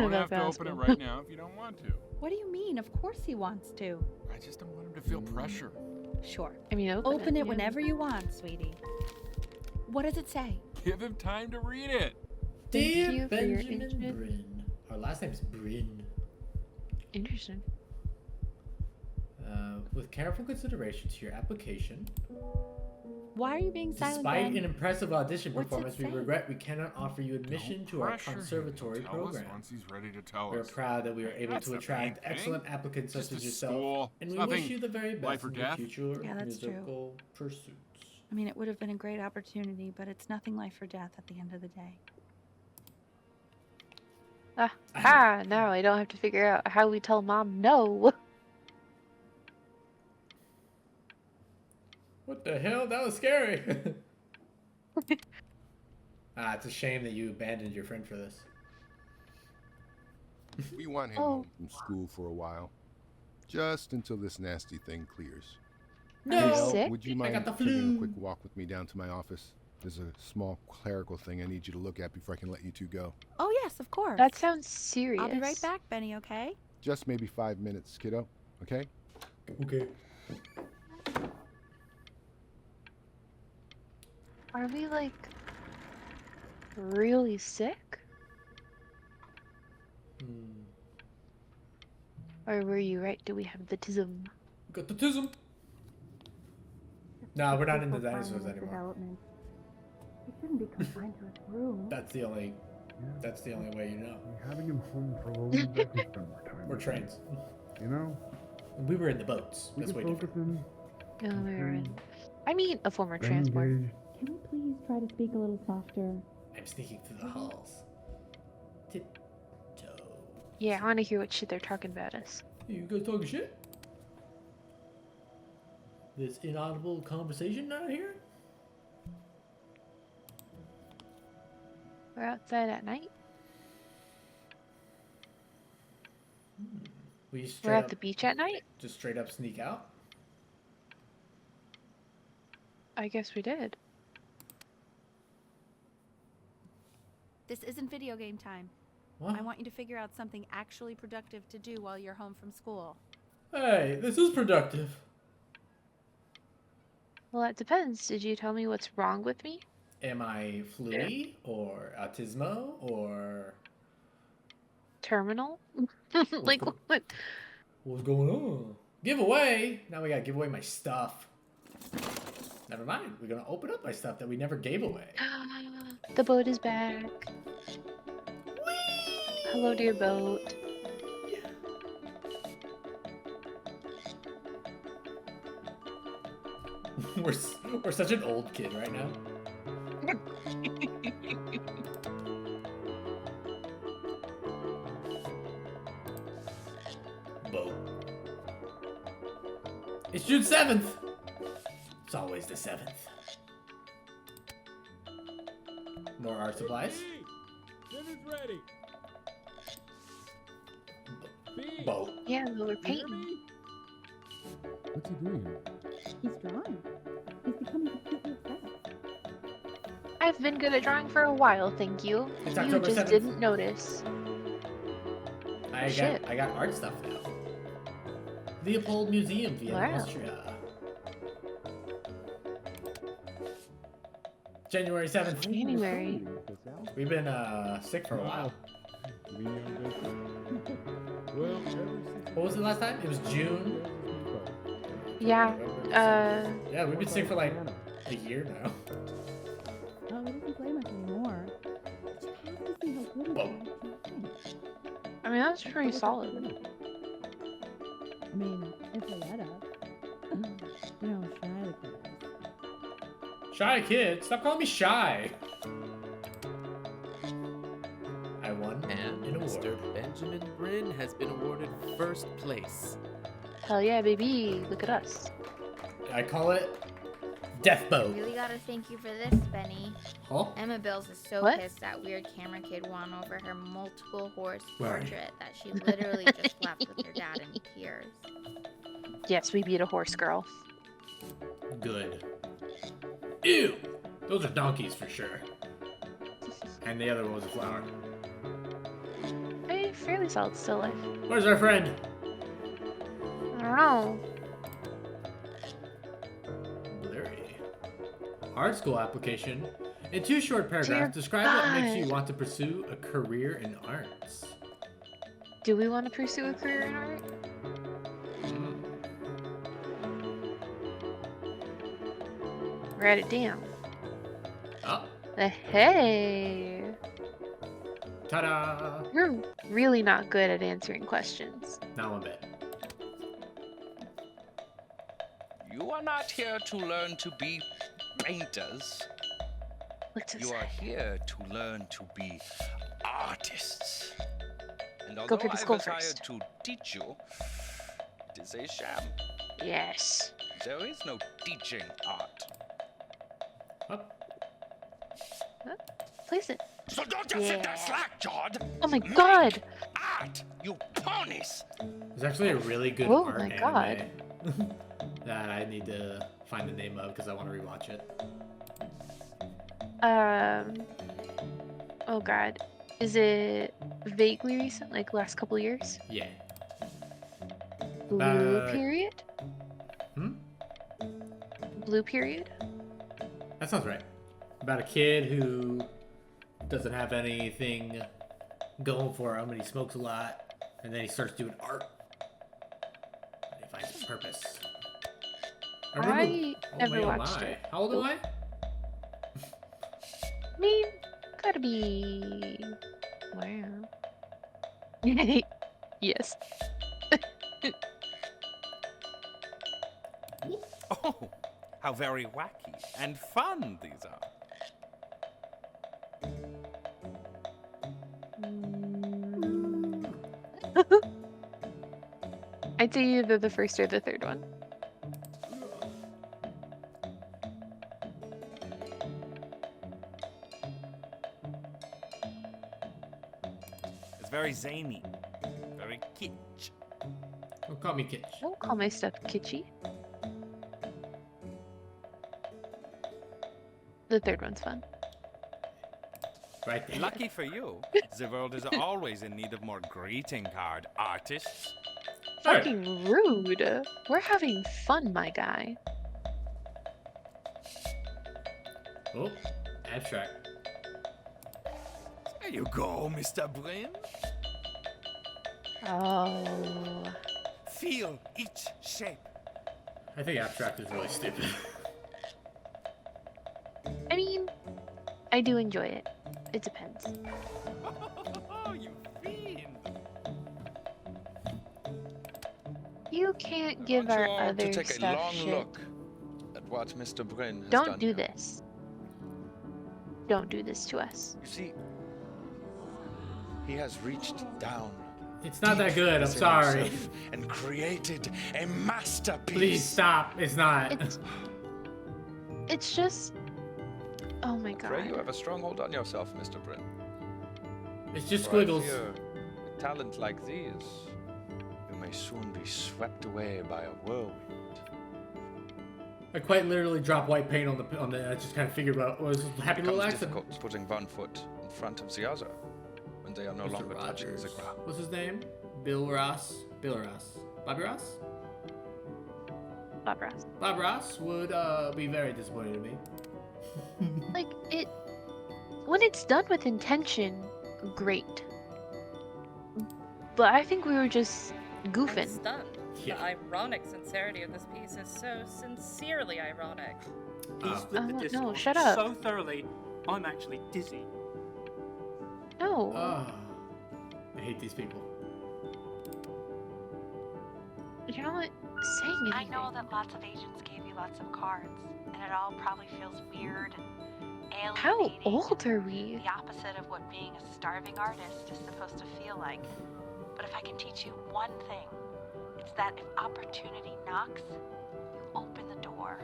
don't about have to open it basketball. right now if you don't want to. What do you mean? Of course he wants to. I just don't want him to feel pressure. Sure. I mean, Open it yeah. whenever you want, sweetie. What does it say? Give him time to read it. Thank Dear you for your Benjamin interest. Bryn. Our last name's Bryn. Interesting. With careful consideration to your application, Why are you being silent, despite Ben? an impressive audition What's it performance, we say? regret we cannot offer you admission Don't to our pressure him. conservatory Tell program. us once he's ready to tell We are us. proud that we are able That's to the attract main thing. excellent applicants such Just as a yourself, school. and It's we wish nothing you the very life best or in your death. future Yeah, that's true. musical pursuits. I mean, it would have been a great opportunity, but it's nothing life or death at the end of the day. Now I don't have to figure out how we tell mom no. What the hell? That was scary. It's a shame that you abandoned your friend for this. We want him Oh. home from school for a while. Just until this nasty thing clears. Are you No. sick? Would you I mind got the taking flu. a quick walk with me down to my office? There's a small clerical thing I need you to look at before I can let you two go. Oh, yes, of course. That sounds serious. I'll be right back, Benny, okay? Just maybe 5 minutes, kiddo. Okay? Okay. Are we like really sick? Or were you right? Do we have the tism? Got the tism. No, we're not in the dinosaurs anymore. Development. He shouldn't be confined to his room. That's the only way you know. Having him home for a little bit, I can spend more time. We're with him. trains. You know, We were in the boats. we That's can way focus different. in. No, we were Okay. in. I mean, a former Stay transport. engaged. Can we please try to speak a little softer? I'm sneaking through the halls. Tiptoe. Yeah, I want to hear what shit they're talking about us. Hey, you guys talking shit? This inaudible conversation out here? We're outside at night. We We're straight at up, the beach at night. just straight up sneak out? I guess we did. This isn't video game time. What? I want you to figure out something actually productive to do while you're home from school. Hey, this is productive. Well, it depends. Did you tell me what's wrong with me? Am I fluey or autismo or Terminal? Like what? what's going on? Giveaway! Now we gotta give away my stuff. Never mind. We're gonna open up my stuff that we never gave away. The boat is back. Hello, dear boat. We're such an old kid right now. Boat. It's June 7th. It's always the 7th. More art supplies. Dinner's ready. Boat. Yeah, well, we're painting. What's he doing here? He's drawing. He's becoming completely obsessed. I've been good at drawing for a while, thank you. It's You October just 7th. didn't notice. Shit. I got art stuff now. Leopold Museum, Vienna, Wow. Austria. January 7th. January. We've been sick for a while. Well, What was it last time? It was June. Yeah. Yeah, we've been sick for like a year now. Oh, he doesn't play much anymore. But you have to see how good he Whoa. is. I mean, that's pretty solid. I mean, if Loretta. You know, shy the kid is. Shy kid, stop calling me shy. I won And an Mr. award. Benjamin Bryn has been awarded first place. Hell yeah, baby. Look at us. I call it Death Boat. Really gotta thank you for this, Benny. Huh? Emma Bills is so What? pissed that weird camera kid won over her multiple horse Why? portrait that she literally just left with her dad in tears. Yes, we beat a horse girl. Good. Ew! Those are donkeys for sure. And the other one was a flower. Eh, fairly solid still life. Where's our friend? I don't know. Blurry. Art school application. In 2 short paragraphs, Dear describe what makes you God. want to pursue a career in arts. Do we want to pursue a career in art? Write it down. Oh, Hey. ta-da! You're really not good at answering questions. Now one bit. You are not here to learn to be painters. What's it You say? are here to learn to be artists. And Go although for the I skull was hired first. to teach you, it is a sham. Yes. There is no teaching art. Up. Place it. So don't just sit there Yeah. slack, Jod. Oh my god! Art, you ponies! There's actually a really good Oh art my anime God. that I need to find the name of because I want to rewatch it. Oh god. Is it vaguely recent? Like last couple years? Yeah. Blue About- period? Hmm? Blue period? That sounds right. About a kid who doesn't have anything going for him and he smokes a lot and then he starts doing art. And he finds his purpose. I never my, watched my. it. How old am I? I mean, gotta be. Wow. Yes. Oh, how very wacky and fun these are. I'd say either the first or the third one. It's very zany, very kitsch. Don't call me Kitch. Don't call my stuff kitschy. The third one's fun. Right there. Lucky for you, the world is always in need of more greeting card artists. Sure. Fucking rude. We're having fun, my guy. Oh, abstract. There you go, Mr. Brin. Oh. Feel each shape. I think abstract is really stupid. I mean, I do enjoy it. It depends. Oh, you fiend. You can't give our other to take a stuff long shit. look at what Mr. Brin has Don't done do here. this. Don't do this to us. You see, he has reached down. It's not that good, I'm within sorry. himself And created a masterpiece. Please stop. It's not. It's just. Oh my Pray you god. have a strong hold on yourself, Mr. Brin. It's just For I squiggles. fear a talent like these, you may soon be swept away by a whirlwind. I quite literally dropped white paint on the. I just kind of figured out was a happy It little becomes accident. difficult putting one foot in front of the other when they are no Mr. longer touching Rogers. the ground. What's his name? Bill Ross. Bill Ross. Bobby Ross? Bob Ross. Bob Ross would be very disappointed in me. Like, it. When it's done with intention, great. But I think we were just I'm goofing. stunned. Yeah. The ironic sincerity of this piece is so sincerely ironic. Oh. He's flipped the No, discourse shut up. so thoroughly, I'm actually dizzy. No. Oh, I hate these people. You're not saying anything. I know that lots of agents gave you lots of cards, and it all probably feels weird and alienating. How old are we? The opposite of what being a starving artist is supposed to feel like. But if I can teach you one thing, it's that if opportunity knocks, you open the door.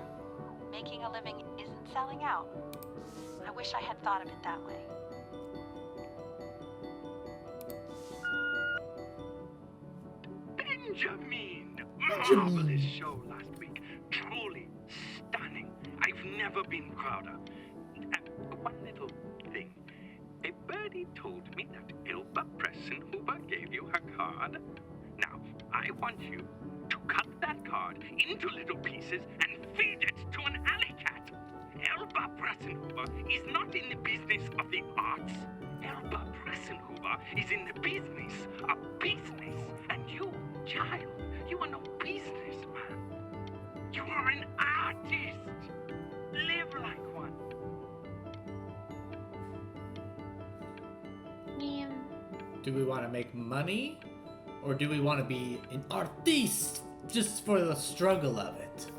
Making a living isn't selling out. I wish I had thought of it that way. Benjamin! Marvelous show last week. Truly stunning. I've never been prouder. One little thing. A birdie told me that Elba Preston Hoover gave I want you to cut that card into little pieces and feed it to an alley cat. Elba Pressenhuber is not in the business of the arts. Elba Pressenhuber is in the business of business. And you, child, you are no businessman. You are an artist. Live like one. Yeah. Do we want to make money? Or do we want to be an artiste just for the struggle of it?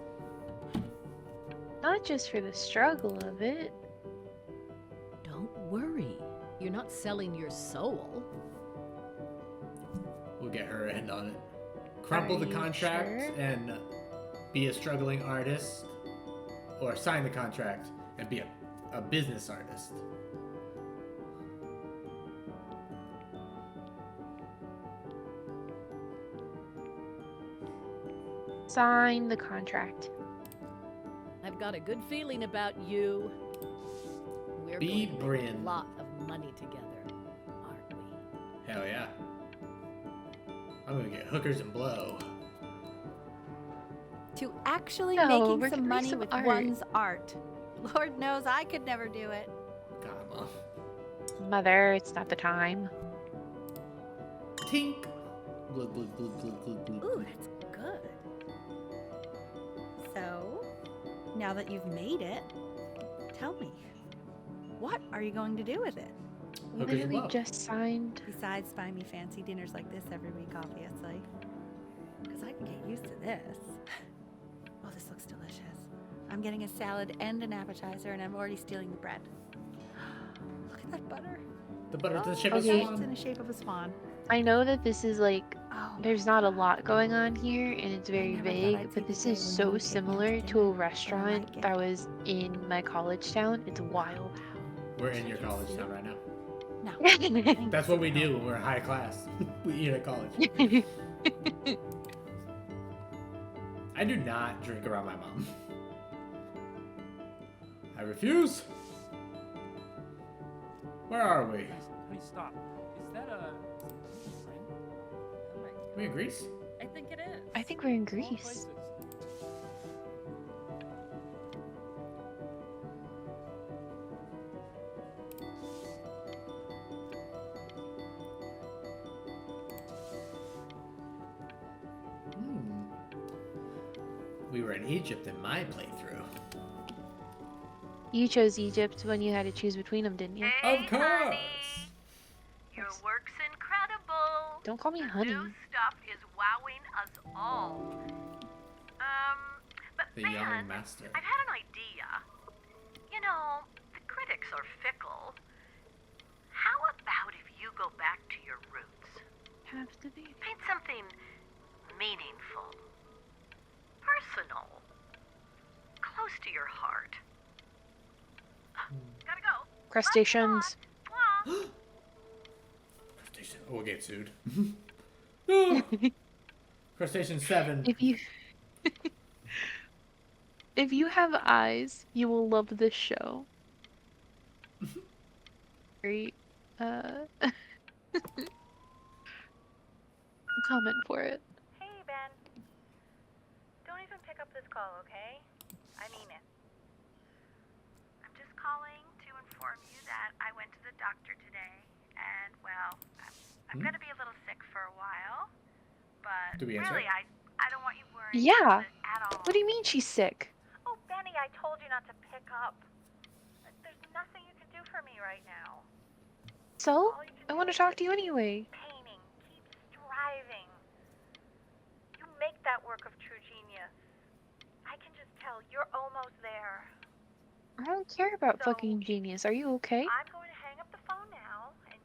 Not just for the struggle of it. Don't worry. You're not selling your soul. We'll get her end on it. Crumple the contract sure? and be a struggling artist. Or sign the contract and be a business artist. Sign the contract. I've got a good feeling about you. We're Be going to make Bryn. a lot of money together, aren't we? Hell yeah. I'm gonna get hookers and blow. To actually No, we're making gonna some make money some with art. one's art. Lord knows I could never do it. God, Mom. Mother, it's not the time. Tink. Glug, glug, glug, glug, glug, glug. Ooh, that's good. So, now that you've made it, tell me, what are you going to do with it? Hookers and Literally blow. just signed. Besides buy me fancy dinners like this every week, obviously. Because I can get used to this. Oh, this looks delicious. I'm getting a salad and an appetizer, and I'm already stealing the bread. Look at that butter. The butter to the Oh, shape of okay. It's swan. in the shape of a swan. I know that this is like, Oh, there's not a lot going on here and it's very never thought vague, I'd see but the this day is when you so would take me out similar to to a dinner, but I restaurant like it. that was in my college town. It's wild. We're in your college town right now. No. That's what we do when we're high class. We eat at college. I do not drink around my mom. I refuse. Where are we? Honey, stop. Is that a... We in Greece? I think it is. I think we're in Of all Greece. places. We were in Egypt in my playthrough. You chose Egypt when you had to choose between them, didn't you? Of course. Your work's incredible. Don't call me honey. New stuff is wowing us all. But The man, young master. I've had an idea. You know, the critics are fickle. How about if you go back to your roots? Have to be. Paint something meaningful, personal, close to your heart. Gotta go. Crustaceans. Mwah. Crustacean. Oh, we'll get sued. No. Crustacean 7. If you have eyes, you will love this show. Great. Comment for it. Hey, Ben. Don't even pick up this call, okay? I mean it. I'm just calling to inform you that I went to the doctor today, and, well, I'm gonna be a little sick for a while, but Do we answer really, it? I don't want you worrying Yeah. about it at all. What do you mean she's sick? Oh, Benny, I told you not to pick up. There's nothing you can do for me right now. So? All you can I do want to is talk to you anyway. painting. Keep striving. You make that work of true genius. I can just tell you're almost there. I don't care about So- fucking genius. Are you okay? I'm going to hang up the phone now, and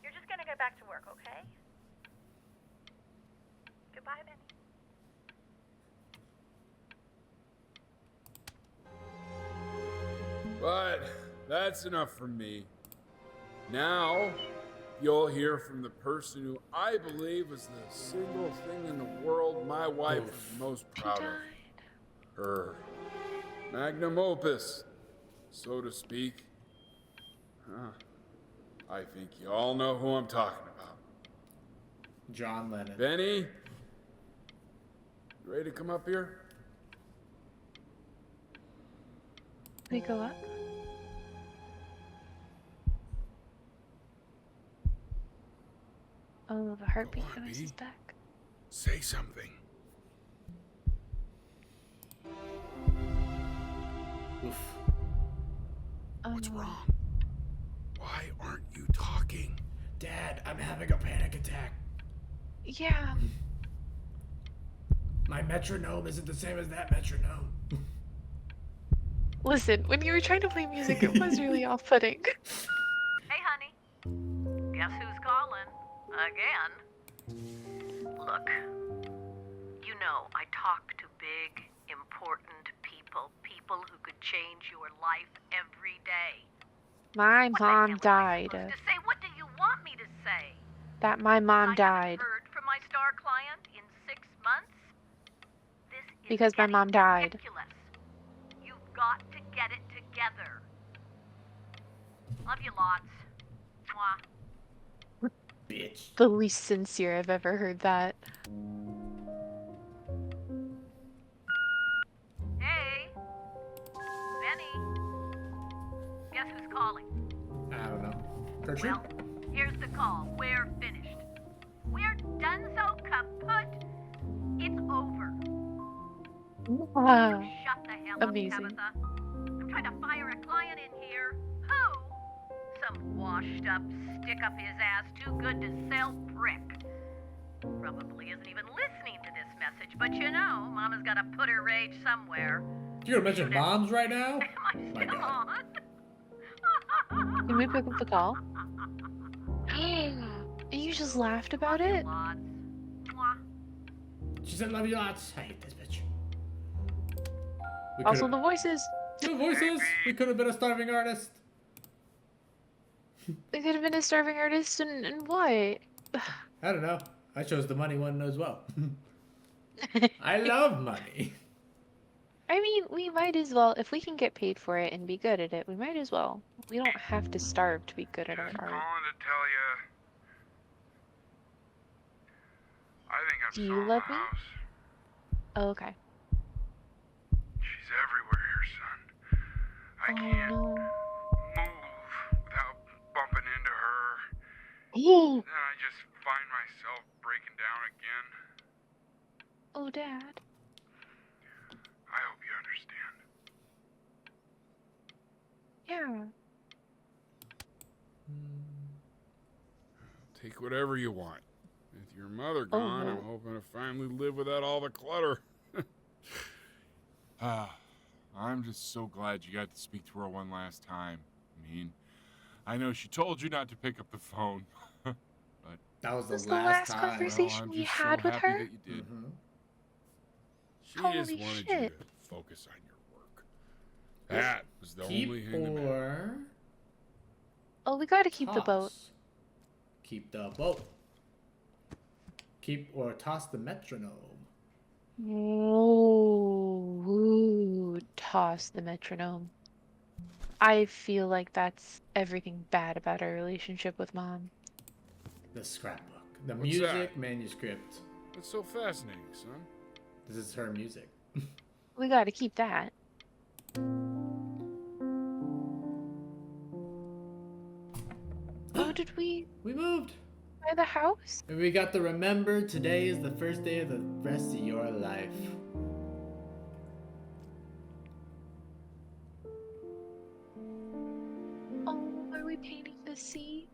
you're just gonna get back to work, okay? Goodbye, Benny. But that's enough from me. Now, you'll hear from the person who I believe is the single thing in the world my wife is most proud of. Her magnum opus, so to speak. I think you all know who I'm talking about. John Lennon. Benny? You ready to come up here? We go up. Oh, the heartbeat noise is back. Say something. Oof. What's wrong? Why aren't you talking? Dad, I'm having a panic attack. Yeah. My metronome isn't the same as that metronome. Listen, when you were trying to play music, it was really off-putting. Hey, honey. Guess who's calling? Again? Look, you know I talk to big, important people who could change your life every day. My mom died. To say, what do you want me to say? That my mom died. Heard from my star client in 6 months? This is Because my mom died. ridiculous. You've got to get it together. Love you lots. Mwah. Bitch. The least sincere I've ever heard that. Hey, Benny. Guess who's calling? I don't know. Gertrude? Well, here's the call. We're finished. We're done, so kaput. It's over. Wow. Shut the hell Amazing. up, Tabitha. I'm trying to fire a client in here. Who? Some washed up, stick up his ass, too good to sell prick. Probably isn't even listening to this message, but you know, Mama's gotta put her rage somewhere. You're gonna mention moms right now? Am I still on? Can we pick up the call? You just laughed about it? She said love you lots. I hate this bitch. We Also could've- the voices. The voices! We could have been a starving artist. They could have been a starving artist and what? I don't know. I chose the money one as well. I love money. I mean, we might as well, if we can get paid for it and be good at it, we might as well. We don't have to starve to be good at our art. Calling to tell you. I think I'm Do you selling love my me? house. Oh, okay. She's everywhere here, son. I can't move without bumping into her. Oh, Then I just find myself breaking down again. oh, Dad. I hope you understand. Yeah. Take whatever you want. With your mother gone, no. I'm hoping to finally live without all the clutter. I'm just so glad you got to speak to her one last time. I mean, I know she told you not to pick up the phone, but that was This the the last last time. conversation I'm we just had so with happy her? that you did. She Holy just wanted you shit. to focus on your work. That was the Keep only thing that mattered. or Oh, we gotta keep the boat. toss. Keep the boat. Keep or toss the metronome. Oh, toss the metronome. I feel like that's everything bad about our relationship with Mom. The scrapbook. The What's music that? manuscript. That's so fascinating, son. This is her music. We gotta keep that. Oh, did we We moved. buy the house? And we got to remember today is the first day of the rest of your life. Oh, are we painting the sea?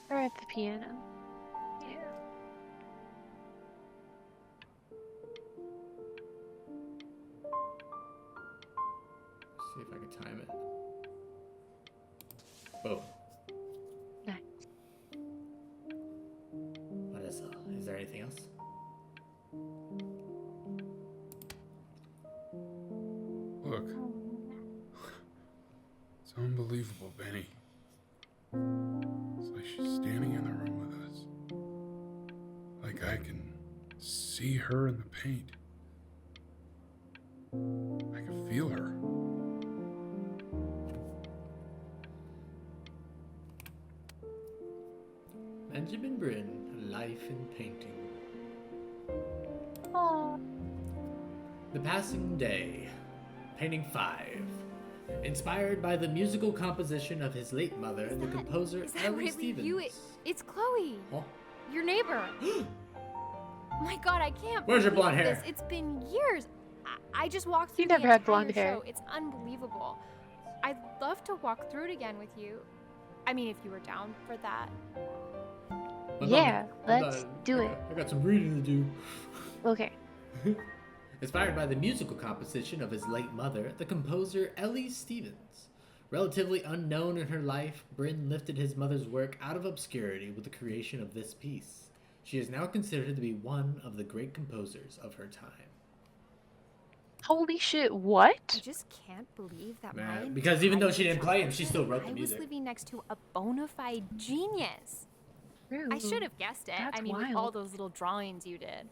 Or at the piano. Yeah. See if I can time it. Boom. Nice. What is there anything else? Look. It's unbelievable, Benny. It's like she's standing in the room with us. Like I can see her in the paint. I can feel her. Benjamin Bryn, Life in Painting. Aww. The Passing Day, Painting 5. Inspired by the musical composition of his late mother, the composer Is that Ellie really Stevens. you? It's Chloe. Huh? Your neighbor. My God, I can't. Where's your blonde believe hair? this. It's been years. I just walked through You the never had entire blonde hair. show. It's unbelievable. I'd love to walk through it again with you. I mean, if you were down for that. Yeah, let's do it. I got some reading to do. Okay. Inspired by the musical composition of his late mother, the composer Ellie Stevens. Relatively unknown in her life, Bryn lifted his mother's work out of obscurity with the creation of this piece. She is now considered to be one of the great composers of her time. Holy shit, what? I just can't believe that Man, my because even though she entire didn't play him, she childhood, still wrote the I music. was living next to a bona fide genius. I should have guessed it. That's I mean, with all wild. those little drawings you did.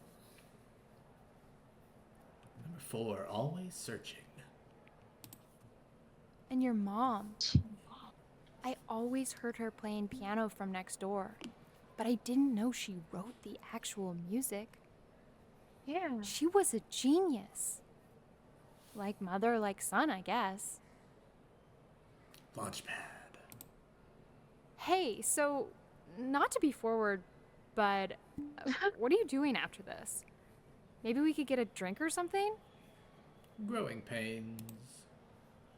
Number 4, always searching. And your mom. I always heard her playing piano from next door, but I didn't know she wrote the actual music. Yeah. She was a genius. Like mother, like son, I guess. Launchpad. Hey, so, not to be forward, but what are you doing after this? Maybe we could get a drink or something? Growing pains.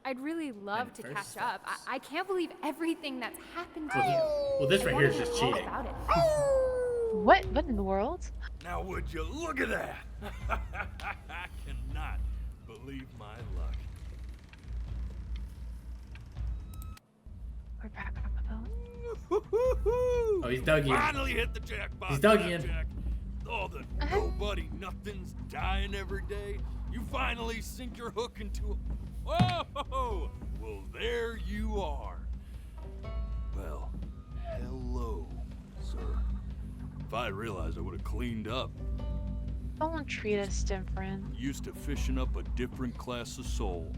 I'd really love to first catch up. I can't believe everything that's happened to Well, you. well, this I right wanna here is hear just all cheating. about it. What? What in the world? Now would you look at that? I cannot believe my luck. We're back on the boat. Oh, he's dug in. Finally hit the jackpot. He's dug in. Jack. Oh, the nobody nothing's dying every day. You finally sink your hook into a... Whoa! Well, there you are. Well, hello, sir. If I had realized, I would have cleaned up. Don't treat us different. Used to fishing up a different class of soul.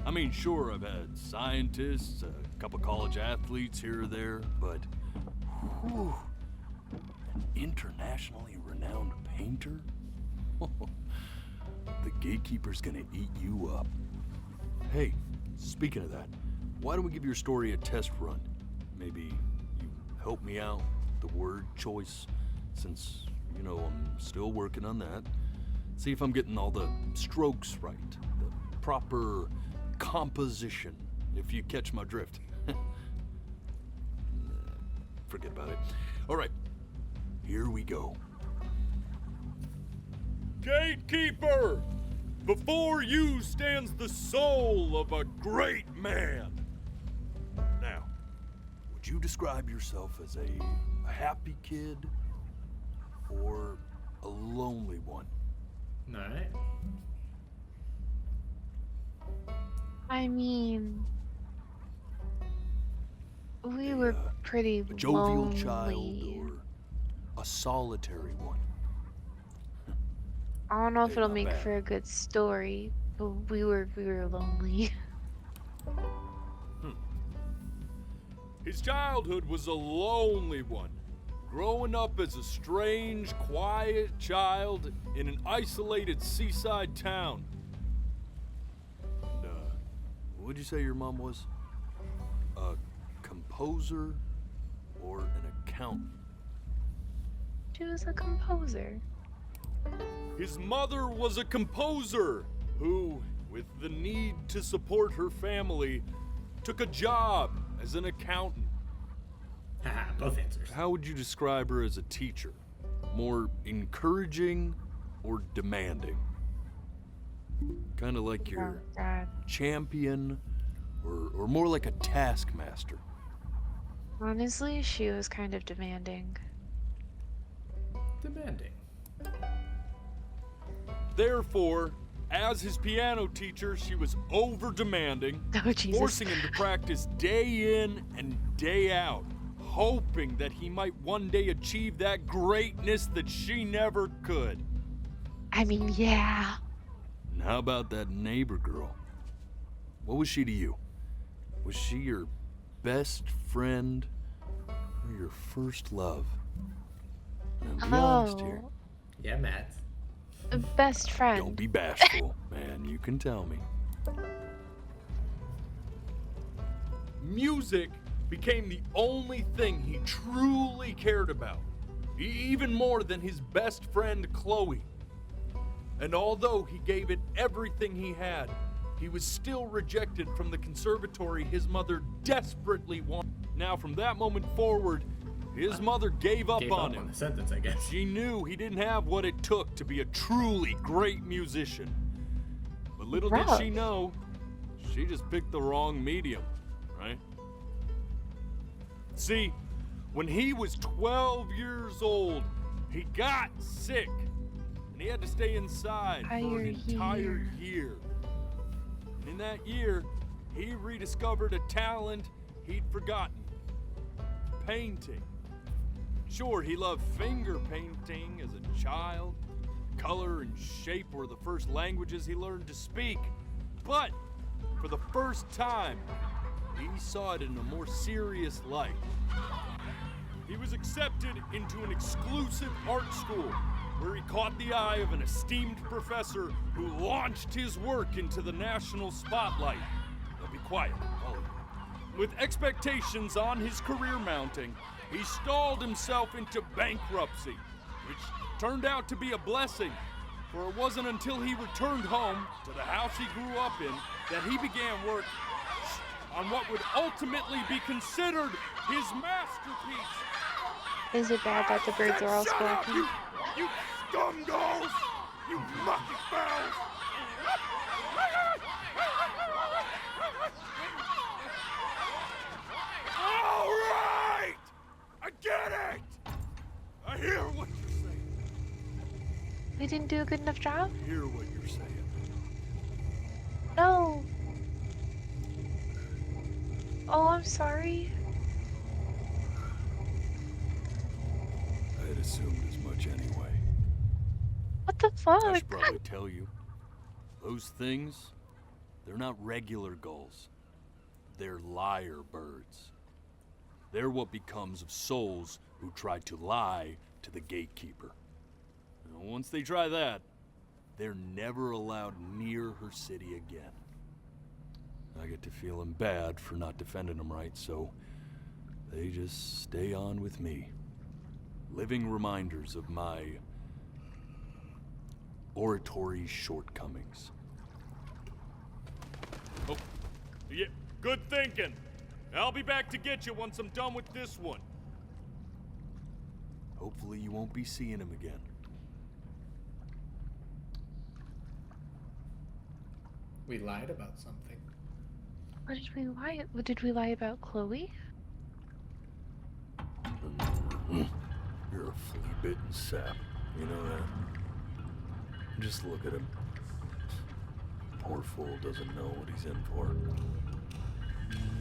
I mean, sure, I've had scientists, a couple college athletes here or there, but whew, an internationally renowned painter? The gatekeeper's gonna eat you up. Hey, speaking of that, why don't we give your story a test run? Maybe you help me out, the word choice, since, you know, I'm still working on that. See if I'm getting all the strokes right, the proper composition, if you catch my drift. Forget about it. All right, here we go. Gatekeeper! Before you stands the soul of a great man. Now, would you describe yourself as a happy kid or a lonely one? All right. I mean, we were pretty A jovial lonely. child or a solitary one? I don't know if Hey, it'll not make bad. for a good story, but we were lonely. His childhood was a lonely one, growing up as a strange, quiet child in an isolated seaside town. And, what'd you say your mom was? A composer or an accountant? She was a composer. His mother was a composer who, with the need to support her family, took a job as an accountant. Haha, both answers. How would you describe her as a teacher? More encouraging or demanding? Kind of like your champion or more like a taskmaster? Honestly, she was kind of demanding. Demanding. Therefore, as his piano teacher, she was over-demanding, Oh, Jesus. forcing him to practice day in and day out, hoping that he might one day achieve that greatness that she never could. I mean, yeah. And how about that neighbor girl? What was she to you? Was she your best friend or your first love? Now, be honest here. Yeah, Matt. Best friend. Don't be bashful, man. You can tell me. Music became the only thing he truly cared about, even more than his best friend Chloe. And although he gave it everything he had, he was still rejected from the conservatory his mother desperately wanted. Now, from that moment forward, his mother gave up on him. The sentence, I guess. She knew he didn't have what it took to be a truly great musician. But little did she know, she just picked the wrong medium, right? See, when he was 12 years old, he got sick, and he had to stay inside for an entire year. And in that year, he rediscovered a talent he'd forgotten: painting. Sure, he loved finger painting as a child. Color and shape were the first languages he learned to speak. But for the first time, he saw it in a more serious light. He was accepted into an exclusive art school where he caught the eye of an esteemed professor who launched his work into the national spotlight. Now be quiet, all of you. With expectations on his career mounting, he stalled himself into bankruptcy, which turned out to be a blessing, for it wasn't until he returned home to the house he grew up in that he began work on what would ultimately be considered his masterpiece. Is it bad that the birds are all squawking? You scum dolls! You lucky fowls! All right! I get it! I hear what you're saying. We didn't do a good enough job? I hear what you're saying. No. Oh, I'm sorry. I had assumed as much anyway. What the fuck? I should probably tell you. Those things, they're not regular gulls. They're liar birds. They're what becomes of souls who try to lie to the gatekeeper. And once they try that, they're never allowed near her city again. I get to feeling bad for not defending them right, so they just stay on with me. Living reminders of my oratory shortcomings. Oh, yeah, good thinking. I'll be back to get you once I'm done with this one. Hopefully you won't be seeing him again. We lied about something. What did we lie? What did we lie about, Chloe? You're a flea-bitten sap. You know that? Just look at him. Poor fool doesn't know what he's in for.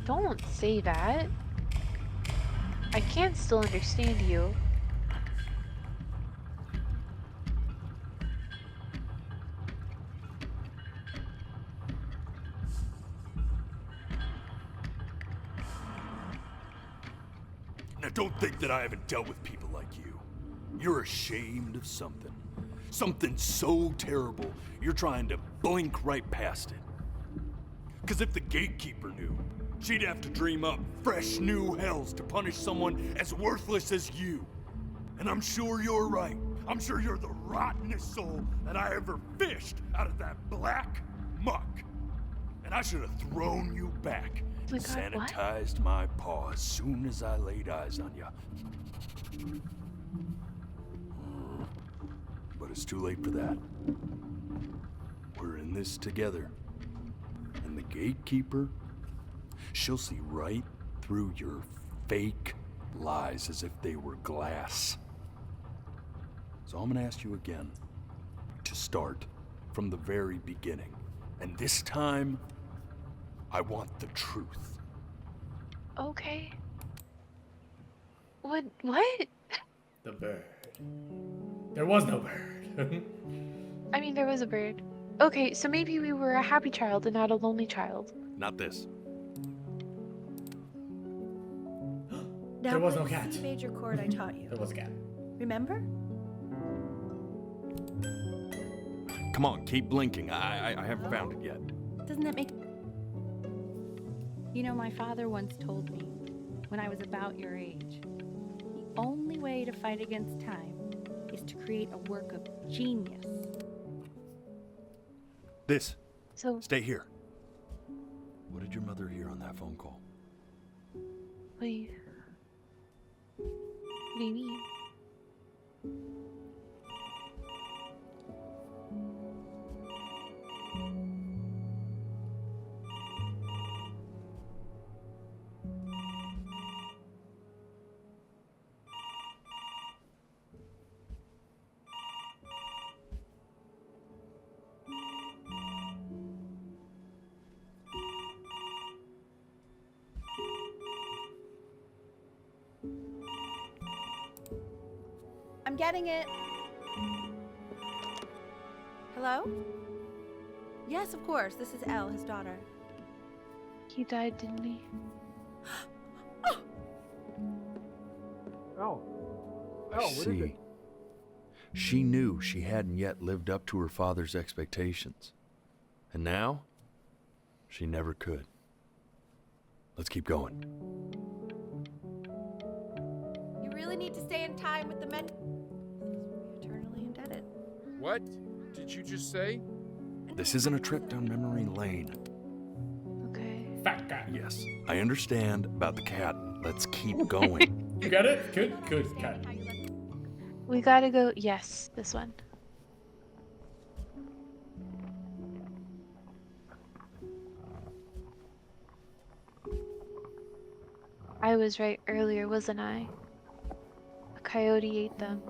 Don't say that. I can still understand you. Now don't think that I haven't dealt with people like you. You're ashamed of something. Something so terrible, you're trying to blink right past it. Because if the gatekeeper knew, she'd have to dream up fresh new hells to punish someone as worthless as you. And I'm sure you're right. I'm sure you're the rottenest soul that I ever fished out of that black muck. And I should have thrown you back and sanitized my paw as soon as I laid eyes on you. But it's too late for that. We're in this together. And the gatekeeper, she'll see right through your fake lies as if they were glass. So I'm gonna ask you again to start from the very beginning. And this time, I want the truth. Okay. What? The bird. There was no bird. I mean, there was a bird. Okay, so maybe we were a happy child and not a lonely child. Not this. Now There was play no the cat. C major chord I taught you. There was a cat. Remember? Come on, keep blinking. I haven't found it yet. Doesn't that make... You know, my father once told me, when I was about your age, the only way to fight against time is to create a work of genius. This. So Stay here. What did your mother hear on that phone call? What do you mean? I'm getting it. Hello? Yes, of course. This is Elle, his daughter. He died, didn't he? Oh. I see. She knew she hadn't yet lived up to her father's expectations. And now, she never could. Let's keep going. You really need to stay in time with the men. We're eternally indebted. What did you just say? This isn't a trip down memory lane. Okay. Fat cat. Yes, I understand about the cat. Let's keep going. You got it? Good, cat. We gotta go. Yes, this one. I was right earlier, wasn't I? A coyote ate them.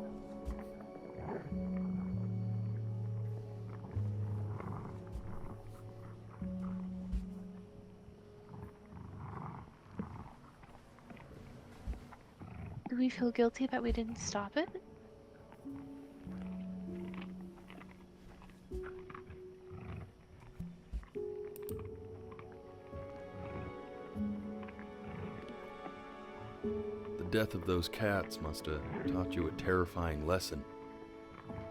Do we feel guilty that we didn't stop it? The death of those cats must have taught you a terrifying lesson.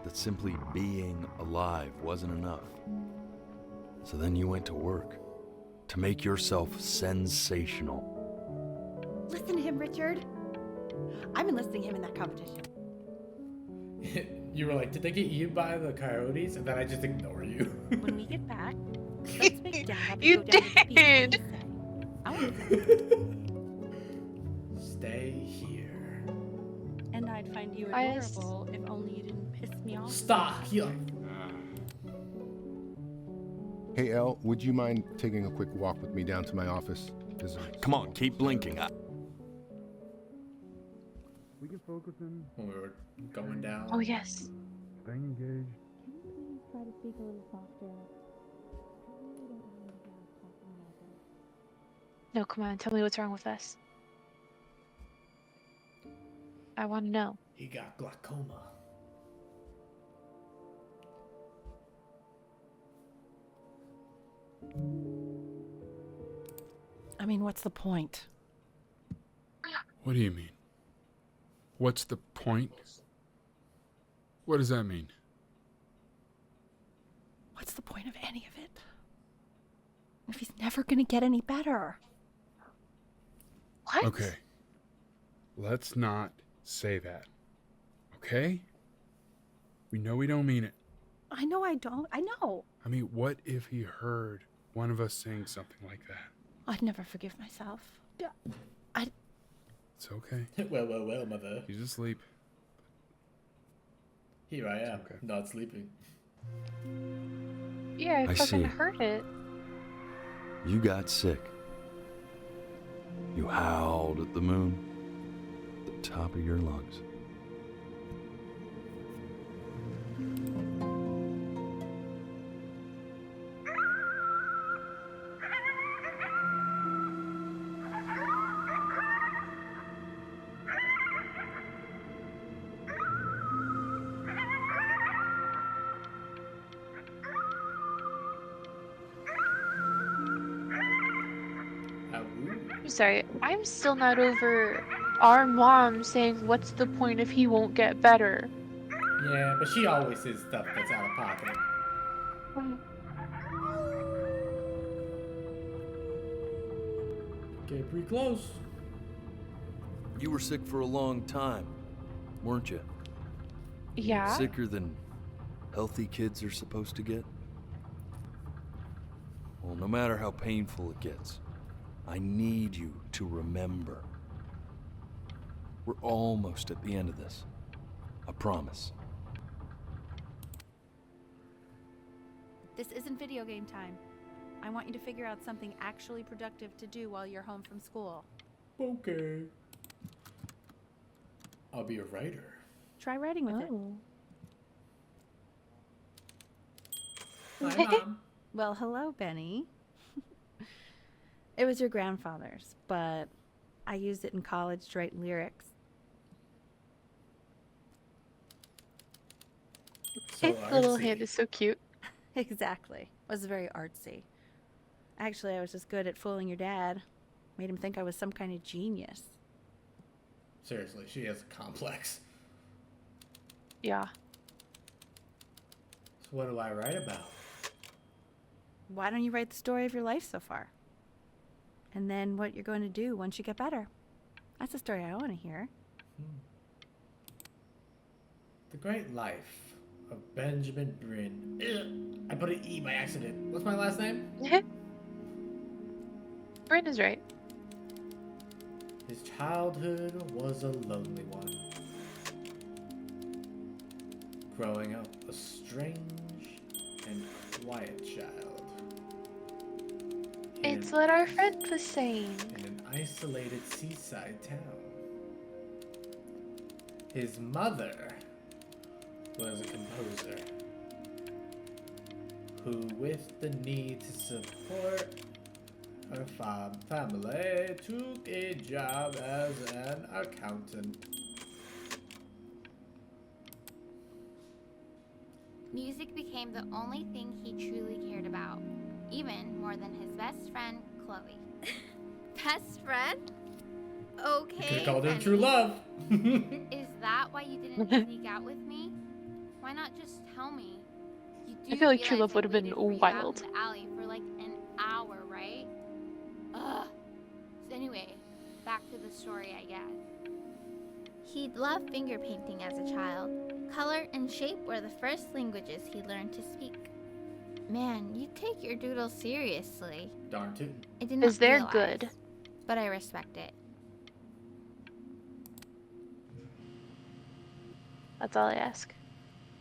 That simply being alive wasn't enough. So then you went to work to make yourself sensational. Listen to him, Richard. I've been listening to him in that competition. You were like, did they get eaten by the coyotes? And then I just ignore you. When we get back, let's make Dad have You go down to the beach and did. say, I want to Stay here. And I'd find you I adorable if only you didn't piss me off. Stop. Hey, Elle, would you mind taking a quick walk with me down to my office? Come on, keep blinking. We can focus in. When we were going down. Oh, yes. Staying engaged. Can you please try to speak a little softer? No, come on. Tell me what's wrong with us. I want to know. He got glaucoma. I mean, what's the point? What do you mean? What's the point? What does that mean? What's the point of any of it? If he's never gonna get any better. What? Okay. Let's not say that. Okay? We know we don't mean it. I know I don't. I know. I mean, what if he heard one of us saying something like that? I'd never forgive myself. It's okay. Well, mother. He's asleep. Here I am, not sleeping. Yeah, I I fucking see. heard it. You got sick. You howled at the moon, at the top of your lungs. I'm sorry. I'm still not over our mom saying, "What's the point if he won't get better?" Yeah, but she always says stuff that's out of pocket. Okay, pretty close. You were sick for a long time, weren't you? Yeah. Sicker than healthy kids are supposed to get? Well, no matter how painful it gets, I need you to remember. We're almost at the end of this. I promise. This isn't video game time. I want you to figure out something actually productive to do while you're home from school. Okay. I'll be a writer. Try writing with it. Hi, Mom. Well, hello, Benny. It was your grandfather's, but I used it in college to write lyrics. His little hand is so cute. Exactly. It was very artsy. Actually, I was just good at fooling your dad. Made him think I was some kind of genius. Seriously, she has a complex. Yeah. So what do I write about? Why don't you write the story of your life so far? And then what you're going to do once you get better. That's the story I want to hear. The Great Life of Benjamin Bryn. Ugh, I put an E by accident. What's my last name? Bryn is right. His childhood was a lonely one. Growing up a strange and quiet child. It's what our friend was saying. In an isolated seaside town. His mother was a composer who, with the need to support her family, took a job as an accountant. Music became the only thing he truly cared about, even more than his best friend, Chloe. Best friend? Okay. You could have called her true love. Is that why you didn't sneak out with me? Why not just tell me? You do I feel like true realize love would have been waited for you out in wild. the alley for like an hour, right? Ugh. So anyway, back to the story, I guess. He'd loved finger painting as a child. Color and shape were the first languages he learned to speak. Man, you take your doodle seriously. Darn tootin'. I did not Because they're realize, good. but I respect it. That's all I ask.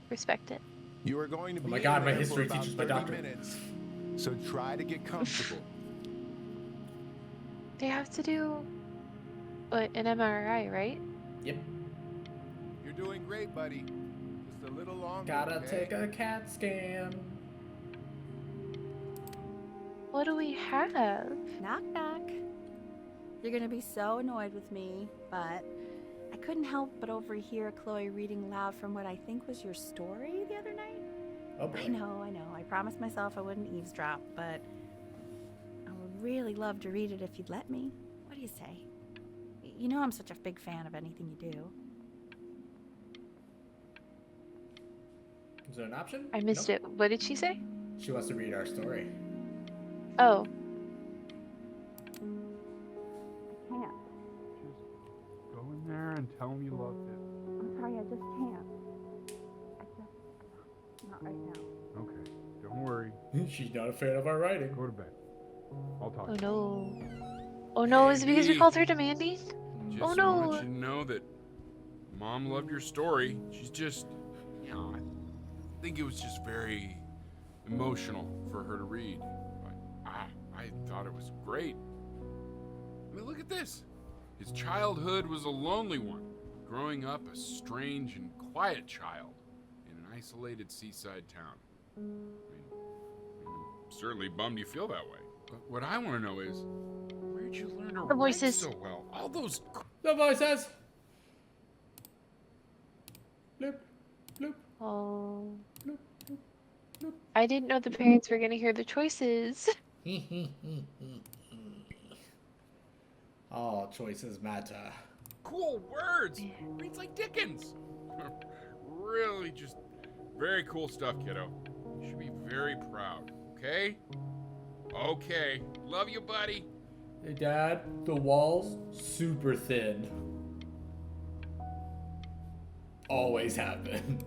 Respect it. You are going to be Oh my God, in my there history for about teacher's my 30 doctor. minutes, so try to get comfortable. They have to do an MRI, right? Yep. You're doing great, buddy. Just a little longer. Gotta okay? take a CAT scan. What do we have? Knock, knock. You're gonna be so annoyed with me, but I couldn't help but overhear Chloe reading loud from what I think was your story the other night. Oh boy. I know. I promised myself I wouldn't eavesdrop, but I would really love to read it if you'd let me. What do you say? You know I'm such a big fan of anything you do. Is there an option? I missed it. What did she say? She wants to read our story. Oh. Can't. Just go in there and tell him you loved him. I'm sorry, I just can't. Not right now. Okay, don't worry. She's not a fan of our writing. Go to bed. I'll talk Oh to you. no. Oh no, is it because we Hey, called her demanding? Just Oh want no. you to know that Mom loved your story. She's just, you know, I think it was just very emotional for her to read. But I thought it was great. I mean, look at this. His childhood was a lonely one, growing up a strange and quiet child in an isolated seaside town. I mean, I'm certainly bummed you feel that way. But what I want to know is, where'd you learn to The write voices. so well? All those The voices. Bloop, bloop. Oh. I didn't know the parents were gonna hear the choices. All choices matter. Cool words. Reads like Dickens. Really just very cool stuff, kiddo. You should be very proud, okay? Okay. Love you, buddy. Hey, Dad, the walls super thin. Always have been.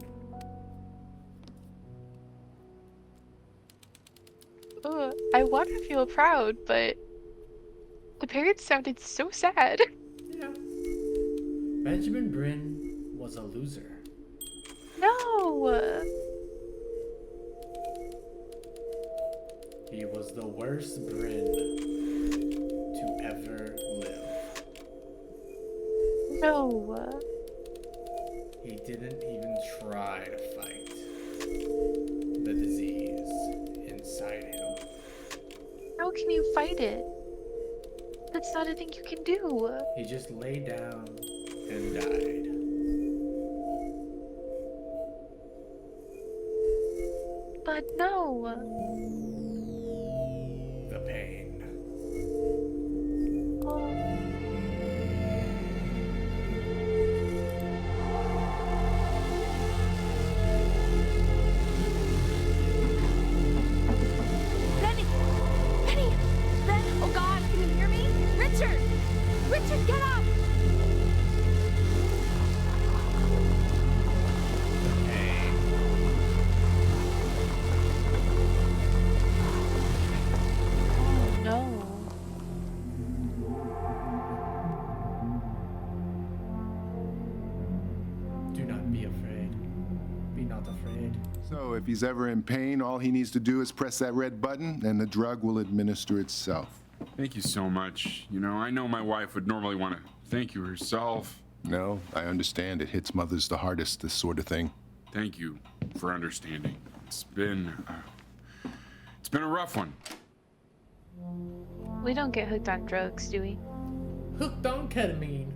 I want to feel proud, but the parents sounded so sad. Yeah. Benjamin Bryn was a loser. No. He was the worst Bryn to ever live. No. He didn't even try to fight the disease inside him. How can you fight it? That's not a thing you can do. He just lay down and died. But no. The pain. Benny! Benny! Ben! Oh God, can you hear me? Richard! Richard, get up! Oh no. Do not be afraid. Be not afraid. So if he's ever in pain, all he needs to do is press that red button and the drug will administer itself. Thank you so much. You know, I know my wife would normally want to thank you herself. No, I understand. It hits mothers the hardest, this sort of thing. Thank you for understanding. It's been a rough one. We don't get hooked on drugs, do we? Hooked on ketamine.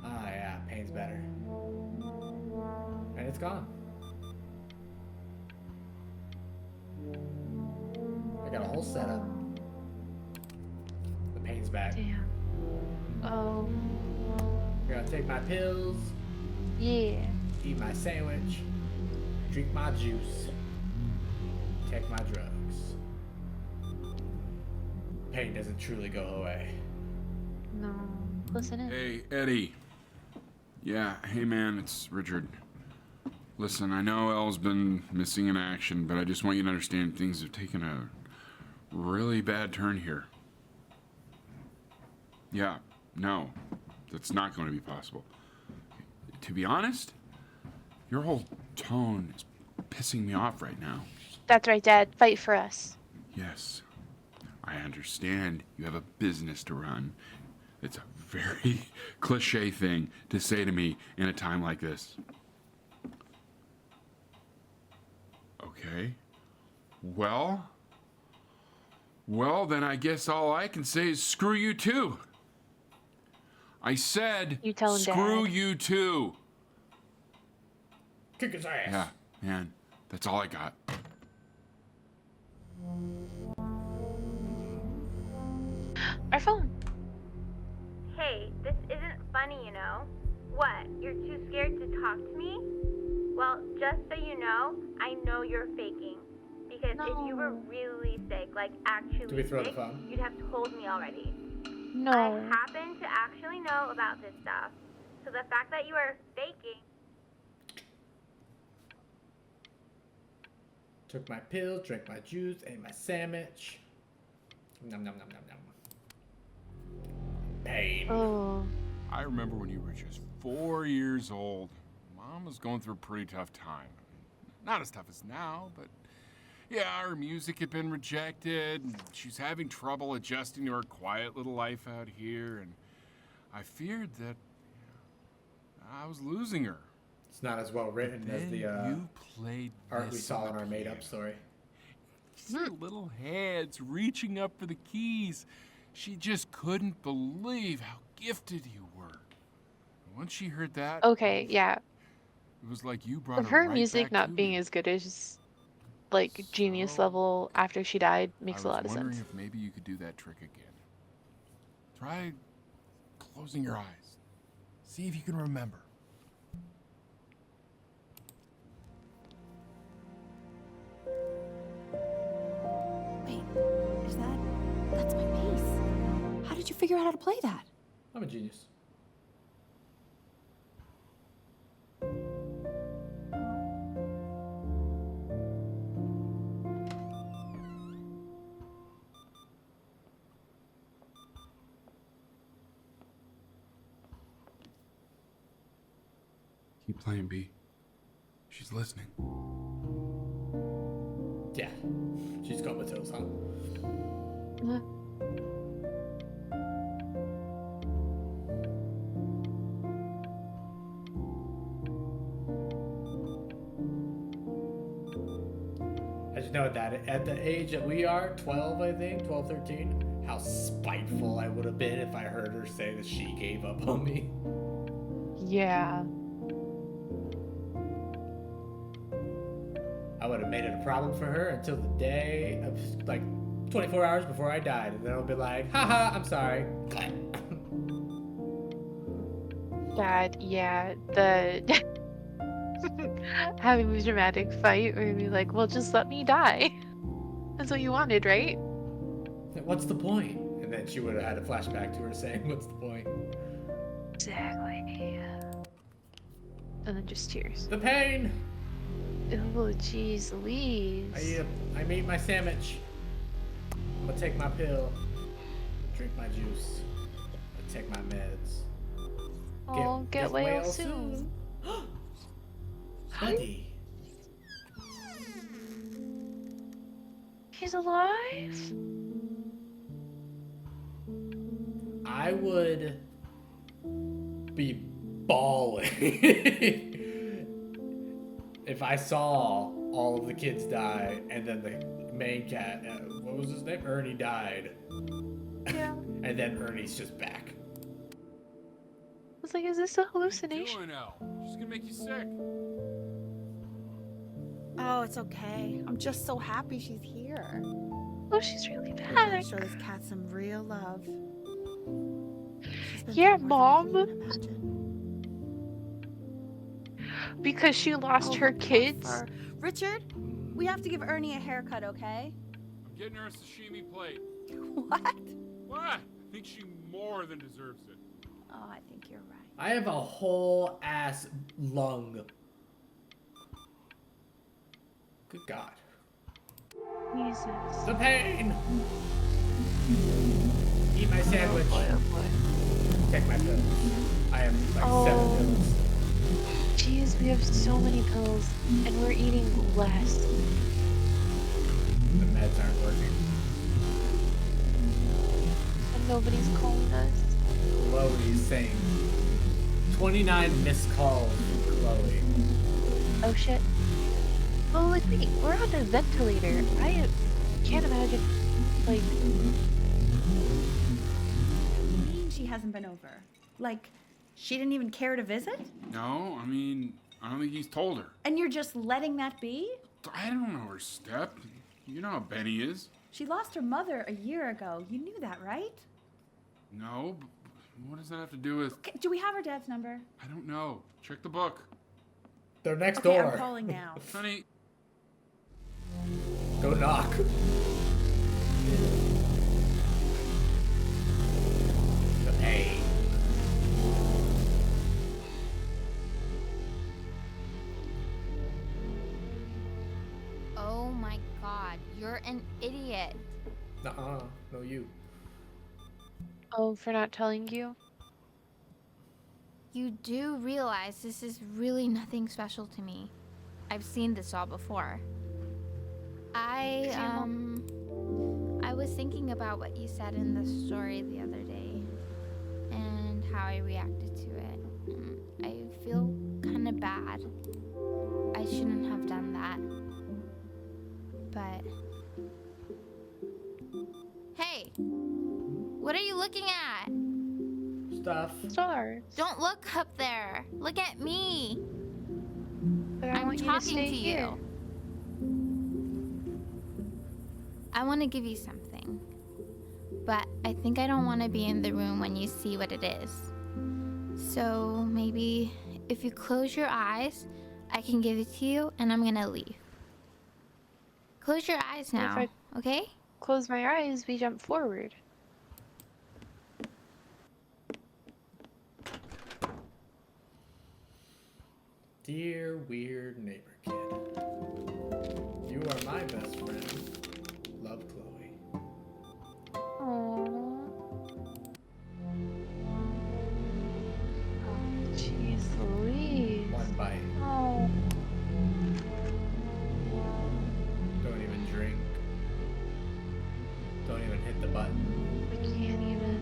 Ah, yeah, pain's better. And it's gone. I got a whole setup. The pain's back. Damn. Oh. I gotta take my pills, Yeah. eat my sandwich, drink my juice, take my drugs. Pain doesn't truly go away. No. Listen in. Hey, Eddie. Yeah, hey man, it's Richard. Listen, I know Elle's been missing in action, but I just want you to understand things have taken a really bad turn here. Yeah, no, that's not going to be possible. To be honest, your whole tone is pissing me off right now. That's right, Dad. Fight for us. Yes, I understand you have a business to run. It's a very cliche thing to say to me in a time like this. Okay. Well, then I guess all I can say is screw you too. I said You tell him, screw Dad. you too. Kick his ass. Yeah, man, that's all I got. Our phone. Hey, this isn't funny, you know. What? You're too scared to talk to me? Well, just so you know, I know you're faking. Because if you were really sick, like actually Do we throw the sick, phone? you'd have told me already. No. I happen to actually know about this stuff. So the fact that you are faking. Took my pills, drank my juice, ate my sandwich. Nom nom nom nom nom. Pain. Oh. I remember when you were just 4 years old. Mom was going through a pretty tough time. Not as tough as now, but yeah, her music had been rejected, and she's having trouble adjusting to her quiet little life out here, and I feared that I was losing her. It's not as well written as the you played art we this saw on in the our made-up piano. story. Just her little hands reaching up for the keys. She just couldn't believe how gifted you were. And once she heard that, Okay, yeah. it was like you brought Of her her right music back not to being me. as good as like genius level after she died makes a lot of I was wondering sense. if maybe you could do that trick again. Try closing your eyes. See if you can remember. Wait, that's my piece. How did you figure out how to play that? I'm a genius. Keep playing, B. She's listening. Yeah. She's comatose, huh? I just know that at the age that we are, 12, I think, 12, 13, how spiteful I would have been if I heard her say that she gave up on me. Yeah. I would have made it a problem for her until the day of, like, 24 hours before I died. And then I'll be like, haha, I'm sorry. God, yeah. The having a dramatic fight where you'd be like, well, just let me die. That's what you wanted, right? What's the point? And then she would have had a flashback to her saying, what's the point? Exactly. And then just tears. The pain! Oh, jeez Louise. I ate my sandwich. I'm gonna take my pill. Drink my juice. I take my meds. Oh, get well soon. Buddy. He's alive? I would be bawling if I saw all of the kids die and then the main cat, what was his name? Ernie died. Yeah. And then Ernie's just back. I was like, is this a hallucination? What are you doing, Elle? She's gonna make you sick. Oh, it's okay. I'm just so happy she's here. Oh, she's really We're gonna back. show this cat some real love. Yeah, Mom. Because she lost her kids. Richard, we have to give Ernie a haircut, okay? I'm getting her a sashimi plate. What? What? I think she more than deserves it. Oh, I think you're right. I have a whole ass lung. Good God. Jesus. The pain! Eat my sandwich. Take my pills. I have like 7 pills. Jeez, we have so many pills, and we're eating less. The meds aren't working. And nobody's calling us. Chloe's saying 29 missed calls from Chloe. Oh shit. Oh, like, wait, we're on a ventilator. I can't imagine, like... What do you mean she hasn't been over? Like, she didn't even care to visit? No, I mean, I don't think he's told her. And you're just letting that be? I don't know her step. You know how Benny is. She lost her mother a year ago. You knew that, right? No, but what does that have to do with... Okay, do we have her dad's number? I don't know. Check the book. They're next Okay, door. I'm calling now. Honey. Go knock. The pain. Oh my god, you're an idiot. Nuh-uh. No, you. Oh, for not telling you? You do realize this is really nothing special to me. I've seen this all before. I was thinking about what you said in the story the other day and how I reacted to it. I feel kind of bad. I shouldn't have done that. But hey, what are you looking at? Stuff. Stars. Don't look up there. Look at me. But I I'm want you to talking stay to here. you. I want to give you something. but I think I don't want to be in the room when you see what it is. So maybe if you close your eyes, I can give it to you and I'm gonna leave. Close your eyes now, If I okay? close my eyes, we jump forward. Dear weird neighbor kid, you are my best friend. Love, Chloe. Aww. Oh, jeez Louise. One bite. Oh. Don't even drink. Don't even hit the button. I can't even.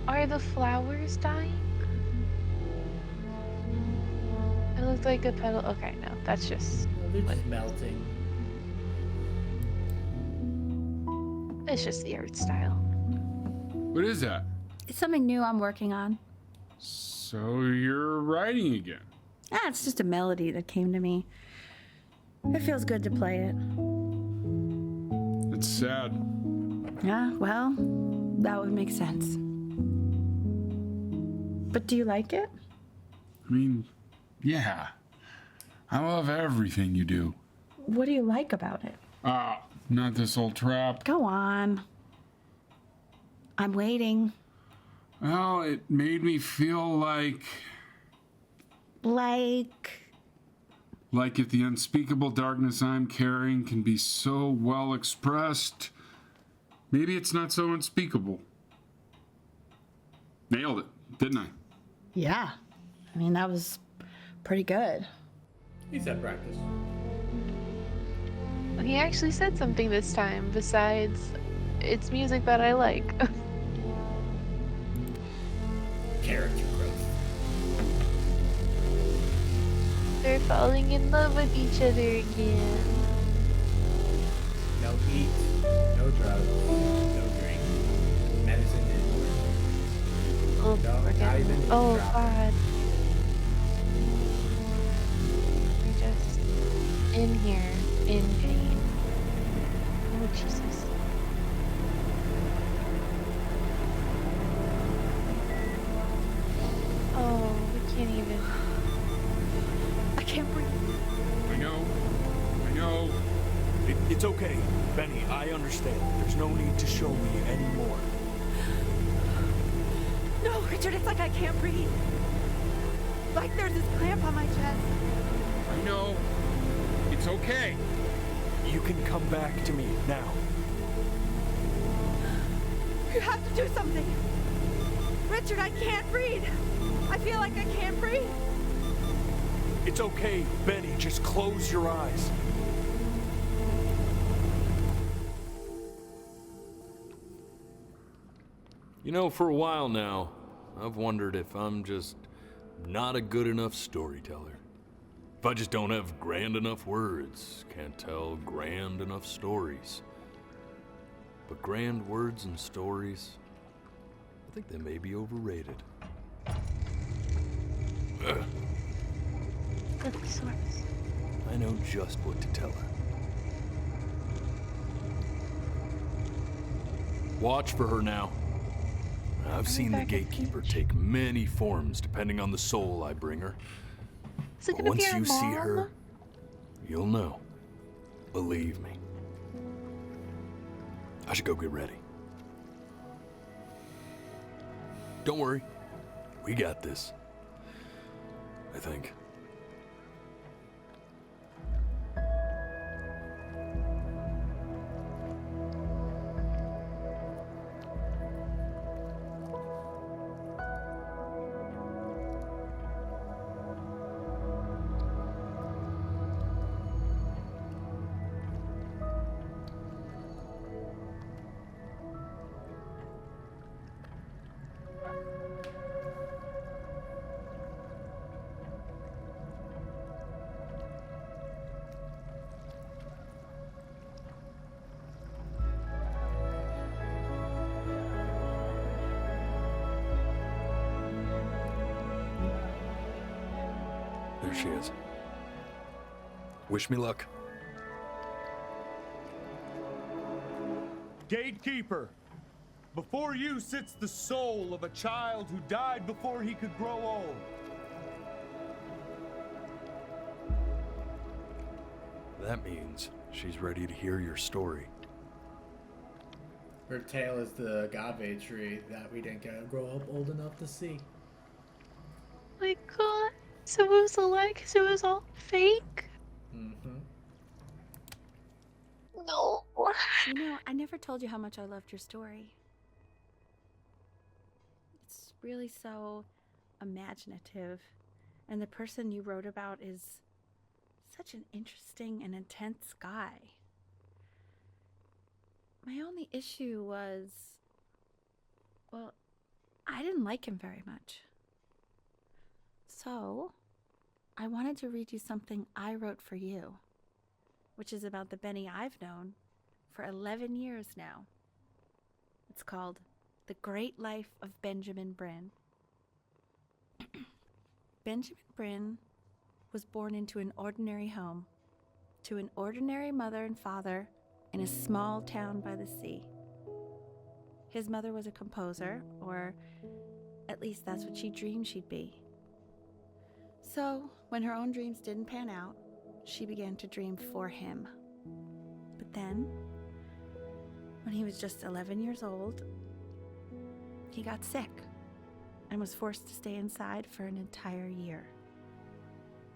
Are the flowers dying? It looked like a petal. Okay, no, that's just. They're just melting. It's just the art style. What is that? It's something new I'm working on. So you're writing again? Ah, it's just a melody that came to me. It feels good to play it. It's sad. Yeah, well, that would make sense. But do you like it? I mean, yeah. I love everything you do. What do you like about it? Not this old trap. Go on. I'm waiting. Well, it made me feel like if the unspeakable darkness I'm carrying can be so well expressed, maybe it's not so unspeakable. Nailed it, didn't I? Yeah. I mean, that was pretty good. He said practice. He actually said something this time besides, it's music that I like. Character growth. They're falling in love with each other again. No eat, no drugs, no drink. Medicine didn't work. Oh, No, we're not getting. even Oh dropping. God. We're just in here, in pain. Oh Jesus. Oh, we can't even. I can't breathe. I know. It's okay, Benny, I understand. There's no need to show me anymore. No, Richard, it's like I can't breathe. Like there's this clamp on my chest. I know. It's okay. You can come back to me now. You have to do something. Richard, I can't breathe. I feel like I can't breathe. It's okay, Benny, just close your eyes. You know, for a while now, I've wondered if I'm just not a good enough storyteller. If I just don't have grand enough words, can't tell grand enough stories. But grand words and stories, I think they may be overrated. I know just what to tell her. Watch for her now. I've seen the gatekeeper take many forms depending on the soul I bring her. Is it But gonna once be our you see mom? her, you'll know. Believe me. I should go get ready. Don't worry. We got this. I think. There she is. Wish me luck. Gatekeeper, Before you sits the soul of a child who died before he could grow old. That means she's ready to hear your story. Her tail is the agave tree that we didn't grow up old enough to see. My God. So it was a lie because it was all fake? Mm-hmm. No. You know, I never told you how much I loved your story. It's really so imaginative. And the person you wrote about is such an interesting and intense guy. My only issue was, well, I didn't like him very much. So, I wanted to read you something I wrote for you, which is about the Benny I've known for 11 years now. It's called The Great Life of Benjamin Bryn. Benjamin Bryn was born into an ordinary home, to an ordinary mother and father in a small town by the sea. His mother was a composer, or at least that's what she dreamed she'd be. So, when her own dreams didn't pan out, she began to dream for him. But then, when he was just 11 years old, he got sick and was forced to stay inside for an entire year.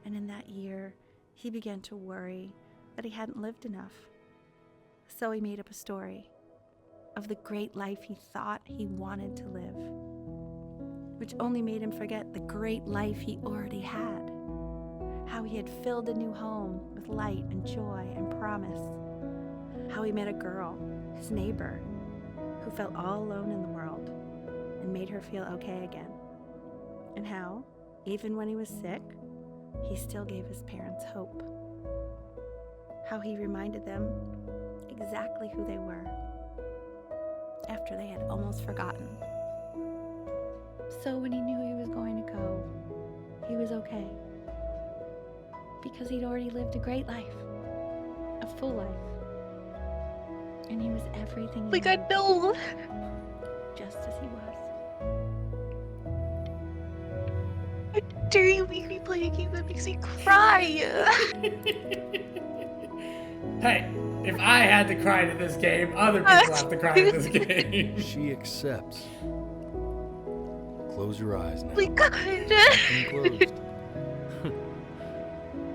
And in that year, he began to worry that he hadn't lived enough. So he made up a story of the great life he thought he wanted to live, which only made him forget the great life he already had. How he had filled a new home with light and joy and promise. How he met a girl, his neighbor, who felt all alone in the world and made her feel okay again. And how, even when he was sick, he still gave his parents hope. How he reminded them exactly who they were after they had almost forgotten. So when he knew he was going to go, he was okay. Because he'd already lived a great life, a full life. And he was everything he Like, I know. just as he was. How dare you make me play a game that makes me cry? Hey, if I had to cry to this game, other people have to cry to this game. She accepts. Close your eyes now. My God. Keep them closed.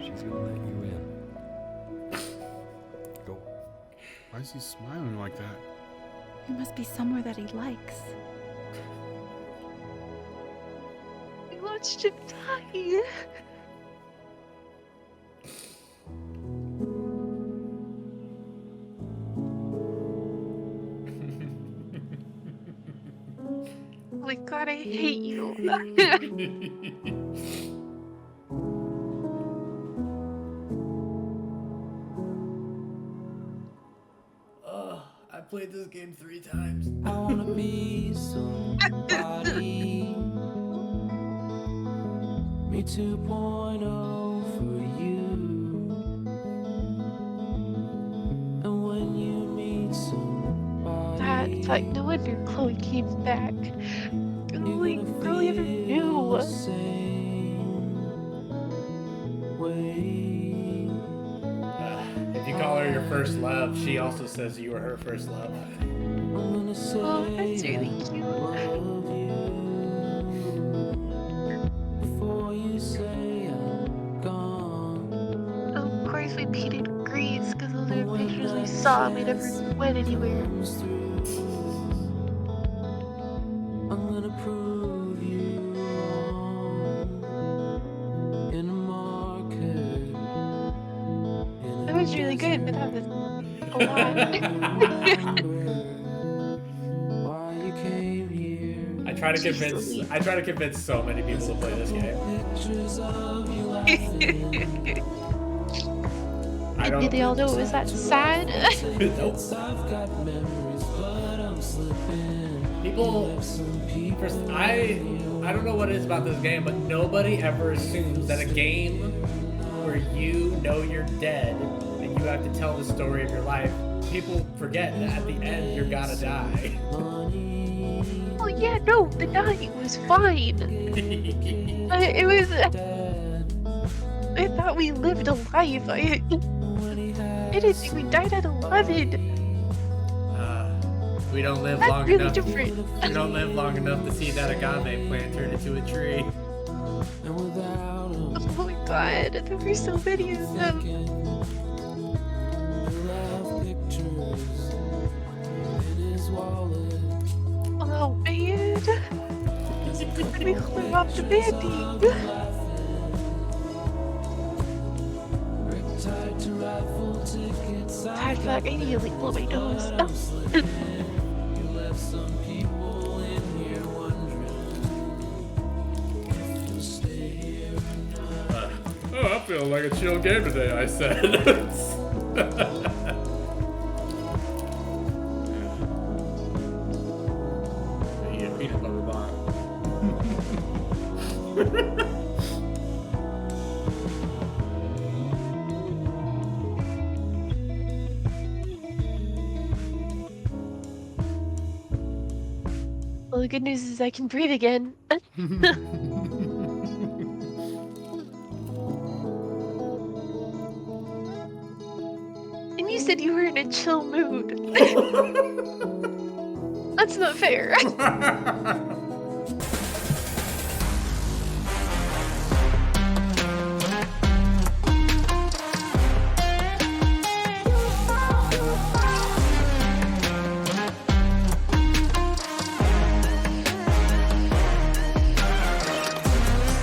She's gonna let you in. Go. Why is he smiling like that? He must be somewhere that he likes. I watched him die. Oh my God, I hate you. I played this game 3 times. I wanna be somebody. Me 2.0 for you. And when you meet somebody, That's like, no wonder Chloe came back. Chloe ever knew. If you call her your first love, she also says you were her first love. Oh, that's really cute. Of course we painted greens because those are the pictures we saw. We never went anywhere. I'm gonna prove you wrong in a market. That was really good, but that was a lot. I try to convince so many people to play this game. And did they all know it was that sad? Nope. People, first, I don't know what it is about this game, but nobody ever assumes that a game where you know you're dead and you have to tell the story of your life, people forget that at the end you're gonna die. Oh yeah, no, the dying was fine. It was. I thought we lived a life. I didn't think we died at 11. We don't live That's long really enough. different. We don't live long enough to see that agave plant turn into a tree. Oh my god, there were so many of them. Oh man. Let me clear off the banding. Ah, fuck, I need to like blow my nose. Oh, I'm feeling like a chill game today, I said. I eat a peanut butter bar. Well, the good news is I can breathe again. And you said you were in a chill mood. That's not fair.